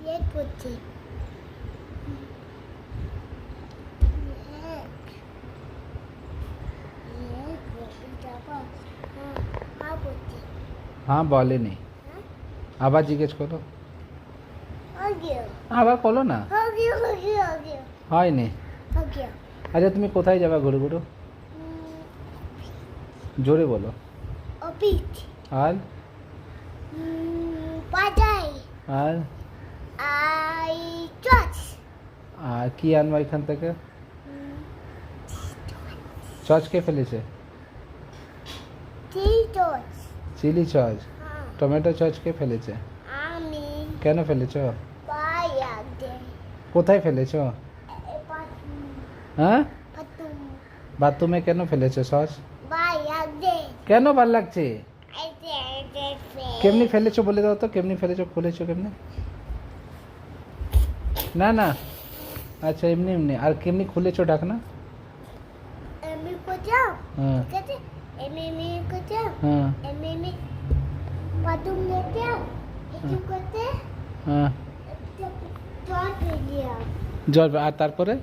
ये कुछ হ্যাঁ বলেনি আবার জিজ্ঞেস করো আবার বলো না হয়নি আচ্ছা তুমি কোথায় যাবে ঘুরে ঘুরে জোরে বলো আর আর আর কি আনবো এখান থেকে সস কে ফেলেছে চিলি সস টমেটো সস কে ফেলেছে কেন ফেলেছো কোথায় ফেলেছো হ্যাঁ বাথরুমে কেন ফেলেছো সস কেন ভাল লাগছে কেমনি ফেলেছো বলে দাও তো কেমনি ফেলেছো খুলেছো কেমনি না না আচ্ছা এমনি এমনি আর কেমনি খুলেছো ঢাকনা হ্যাঁ হ্যাঁ হ্যাঁ জল আর তারপরে